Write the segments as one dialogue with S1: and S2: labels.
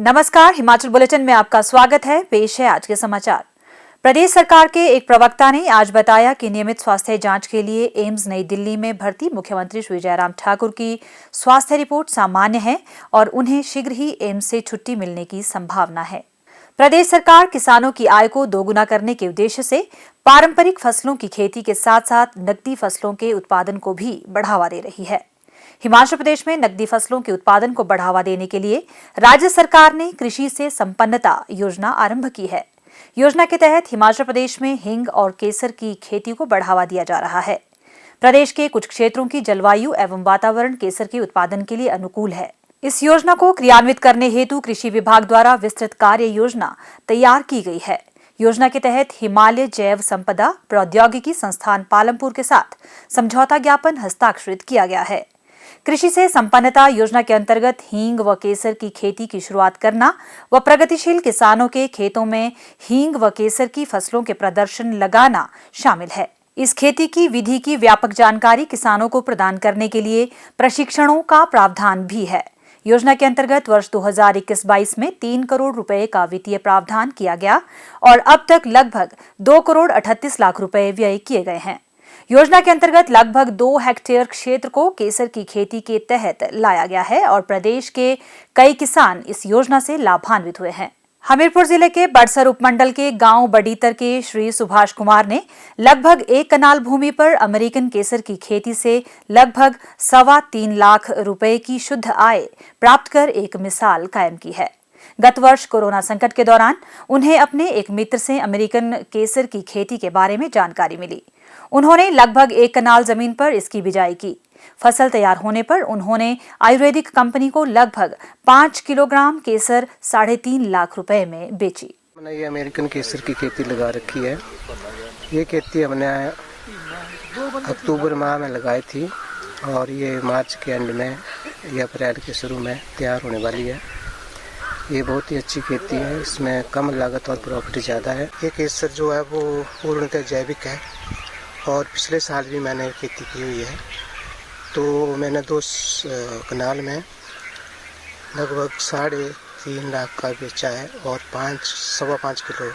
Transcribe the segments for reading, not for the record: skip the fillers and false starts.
S1: नमस्कार, हिमाचल बुलेटिन में आपका स्वागत है। पेश है आज के समाचार। प्रदेश सरकार के एक प्रवक्ता ने आज बताया कि नियमित स्वास्थ्य जांच के लिए एम्स नई दिल्ली में भर्ती मुख्यमंत्री श्री जयराम ठाकुर की स्वास्थ्य रिपोर्ट सामान्य है और उन्हें शीघ्र ही एम्स से छुट्टी मिलने की संभावना है। प्रदेश सरकार किसानों की आय को दोगुना करने के उद्देश्य से पारंपरिक फसलों की खेती के साथ साथ नकदी फसलों के उत्पादन को भी बढ़ावा दे रही है। हिमाचल प्रदेश में नकदी फसलों के उत्पादन को बढ़ावा देने के लिए राज्य सरकार ने कृषि से संपन्नता योजना आरंभ की है। योजना के तहत हिमाचल प्रदेश में हींग और केसर की खेती को बढ़ावा दिया जा रहा है। प्रदेश के कुछ क्षेत्रों की जलवायु एवं वातावरण केसर के उत्पादन के लिए अनुकूल है। इस योजना को क्रियान्वित करने हेतु कृषि विभाग द्वारा विस्तृत कार्य योजना तैयार की गई है। योजना के तहत हिमालय जैव संपदा प्रौद्योगिकी संस्थान पालमपुर के साथ समझौता ज्ञापन हस्ताक्षरित किया गया है। कृषि से संपन्नता योजना के अंतर्गत हींग व केसर की खेती की शुरुआत करना व प्रगतिशील किसानों के खेतों में हींग व केसर की फसलों के प्रदर्शन लगाना शामिल है। इस खेती की विधि की व्यापक जानकारी किसानों को प्रदान करने के लिए प्रशिक्षणों का प्रावधान भी है। योजना के अंतर्गत वर्ष 2021-22 में 3 करोड़ रुपए का वित्तीय प्रावधान किया गया और अब तक लगभग 2 करोड़ 38 लाख रुपए व्यय किए गए हैं। योजना के अंतर्गत लगभग 2 हेक्टेयर क्षेत्र को केसर की खेती के तहत लाया गया है और प्रदेश के कई किसान इस योजना से लाभान्वित हुए हैं। हमीरपुर जिले के बड़सर उपमंडल के गांव बडीतर के श्री सुभाष कुमार ने लगभग 1 कनाल भूमि पर अमेरिकन केसर की खेती से लगभग 3.25 लाख रुपए की शुद्ध आय प्राप्त कर एक मिसाल कायम की है। गत वर्ष कोरोना संकट के दौरान उन्हें अपने एक मित्र से अमेरिकन केसर की खेती के बारे में जानकारी मिली। उन्होंने लगभग 1 कनाल जमीन पर इसकी बिजाई की। फसल तैयार होने पर उन्होंने आयुर्वेदिक कंपनी को लगभग 5 किलोग्राम केसर 3.5 लाख रुपए में बेची।
S2: मैंने ये अमेरिकन केसर की खेती लगा रखी है। ये खेती हमने अक्टूबर माह में लगाई थी और ये मार्च के एंड में या अप्रैल के शुरू में तैयार होने वाली है। ये बहुत ही अच्छी खेती है, इसमें कम लागत और प्रॉफिट ज़्यादा है। ये केसर जो है वो पूर्णतः जैविक है और पिछले साल भी मैंने खेती की हुई है। तो मैंने 2 कनाल में लगभग 3.5 लाख का बेचा है और 5.25 किलो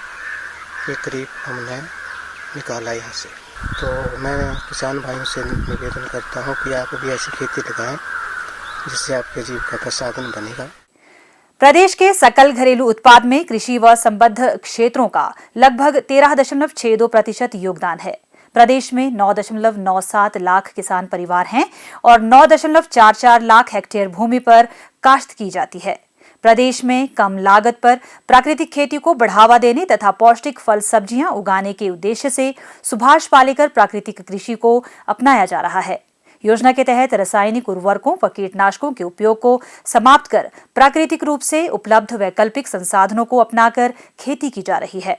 S2: के करीब हमने निकाला यहाँ से। तो मैं किसान भाइयों से निवेदन करता हूँ कि आप भी ऐसी खेती लगाएं जिससे आपके जीविका का साधन बनेगा।
S1: प्रदेश के सकल घरेलू उत्पाद में कृषि व संबद्ध क्षेत्रों का लगभग 13.62% योगदान है। प्रदेश में 9.97 लाख किसान परिवार हैं और 9.44 लाख हेक्टेयर भूमि पर काश्त की जाती है। प्रदेश में कम लागत पर प्राकृतिक खेती को बढ़ावा देने तथा पौष्टिक फल सब्जियां उगाने के उद्देश्य से सुभाष पालेकर प्राकृतिक कृषि को अपनाया जा रहा है। योजना के तहत रासायनिक उर्वरकों व कीटनाशकों के उपयोग को समाप्त कर प्राकृतिक रूप से उपलब्ध वैकल्पिक संसाधनों को अपनाकर खेती की जा रही है।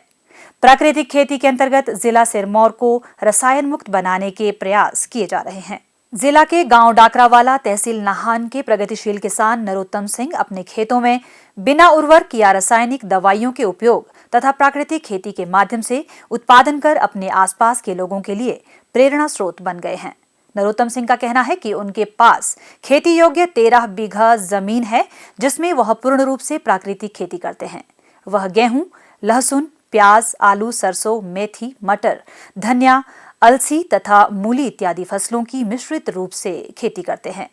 S1: प्राकृतिक खेती के अंतर्गत जिला सिरमौर को रसायन मुक्त बनाने के प्रयास किए जा रहे हैं। जिला के गांव डाकरावाला तहसील नाहन के प्रगतिशील किसान नरोत्तम सिंह अपने खेतों में बिना उर्वरक या रासायनिक दवाइयों के उपयोग तथा प्राकृतिक खेती के माध्यम से उत्पादन कर अपने आसपास के लोगों के लिए प्रेरणा स्रोत बन गए हैं। नरोत्तम सिंह का कहना है कि उनके पास खेती योग्य 13 बीघा जमीन है जिसमें वह पूर्ण रूप से प्राकृतिक खेती करते हैं। वह गेहूं, लहसुन, प्याज, आलू, सरसों, मेथी, मटर, धनिया, अलसी तथा मूली इत्यादि फसलों की मिश्रित रूप से खेती करते हैं।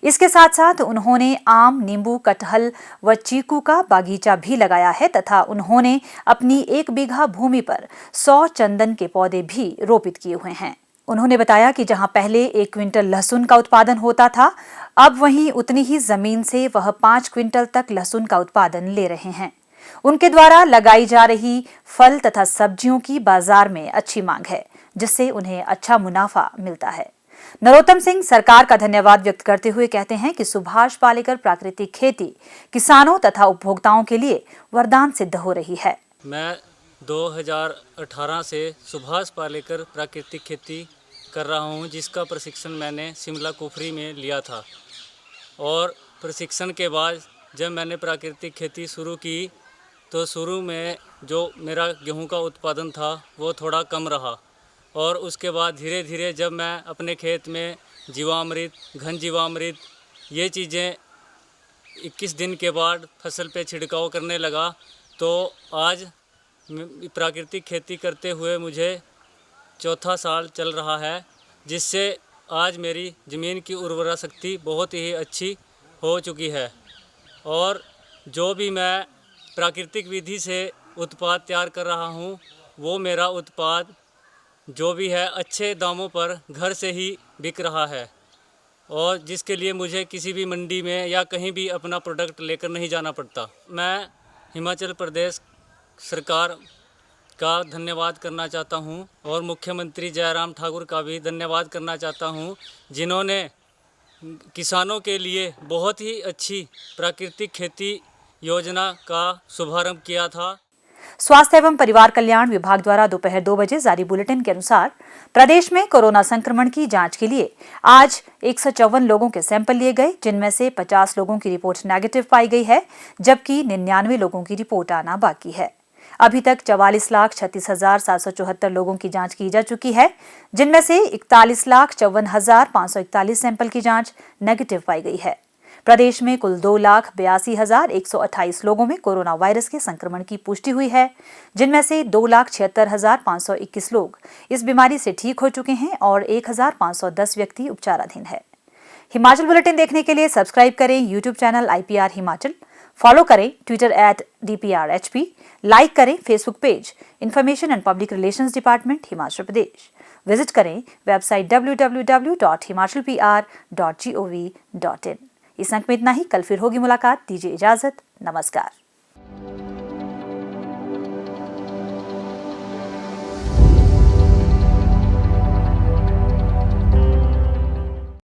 S1: इसके साथ साथ उन्होंने आम, नींबू, कटहल व चीकू का बागीचा भी लगाया है तथा उन्होंने अपनी 1 बीघा भूमि पर 100 चंदन के पौधे भी रोपित किए हुए हैं। उन्होंने बताया कि जहां पहले 1 क्विंटल लहसुन का उत्पादन होता था, अब वहीं उतनी ही जमीन से वह 5 क्विंटल तक लहसुन का उत्पादन ले रहे हैं। उनके द्वारा लगाई जा रही फल तथा सब्जियों की बाजार में अच्छी मांग है, जिससे उन्हें अच्छा मुनाफा मिलता है। नरोत्तम सिंह सरकार का धन्यवाद व्यक्त करते हुए कहते हैं कि सुभाष पालेकर प्राकृतिक खेती किसानों तथा उपभोक्ताओं के लिए वरदान सिद्ध हो रही है।
S3: मैं 2018 से सुभाष पालेकर प्राकृतिक खेती कर रहा हूं, जिसका प्रशिक्षण मैंने शिमला कुफरी में लिया था और प्रशिक्षण के बाद जब मैंने प्राकृतिक खेती शुरू की तो शुरू में जो मेरा गेहूं का उत्पादन था वो थोड़ा कम रहा और उसके बाद धीरे धीरे जब मैं अपने खेत में जीवामृत, घन जीवामृत ये चीज़ें 21 दिन के बाद फसल पे छिड़काव करने लगा, तो आज प्राकृतिक खेती करते हुए मुझे चौथा साल चल रहा है, जिससे आज मेरी ज़मीन की उर्वरा शक्ति बहुत ही अच्छी हो चुकी है। और जो भी मैं प्राकृतिक विधि से उत्पाद तैयार कर रहा हूँ, वो मेरा उत्पाद जो भी है अच्छे दामों पर घर से ही बिक रहा है, और जिसके लिए मुझे किसी भी मंडी में या कहीं भी अपना प्रोडक्ट लेकर नहीं जाना पड़ता। मैं हिमाचल प्रदेश सरकार का धन्यवाद करना चाहता हूं, और मुख्यमंत्री जयराम ठाकुर का भी धन्यवाद करना चाहता हूं, जिन्होंने किसानों के लिए बहुत ही अच्छी प्राकृतिक खेती योजना का शुभारंभ किया था।
S1: स्वास्थ्य एवं परिवार कल्याण विभाग द्वारा दोपहर 2 बजे जारी बुलेटिन के अनुसार प्रदेश में कोरोना संक्रमण की जांच के लिए आज 154 लोगों के सैंपल लिए गए, जिनमें से 50 लोगों की रिपोर्ट नेगेटिव पाई गई है, जबकि 99 लोगों की रिपोर्ट आना बाकी है। अभी तक 44,36,774 लोगों की जांच की जा चुकी है, जिनमें से 41,54,541 सैंपल की जांच नेगेटिव पाई गई है। प्रदेश में कुल 2,82,128 लोगों में कोरोना वायरस के संक्रमण की पुष्टि हुई है, जिनमें से 2,76,521 लोग इस बीमारी से ठीक हो चुके हैं और 1,510 व्यक्ति उपचाराधीन है। हिमाचल बुलेटिन देखने के लिए सब्सक्राइब करें YouTube channel IPR Himachal, follow करें ट्विटर @DPRHP, लाइक करें Facebook page information and public relations department Himachal Pradesh, visit करें वेबसाइट www.himachalpr.gov.in। इस अंक में इतना ही। कल फिर होगी मुलाकात। दीजिए इजाजत। नमस्कार।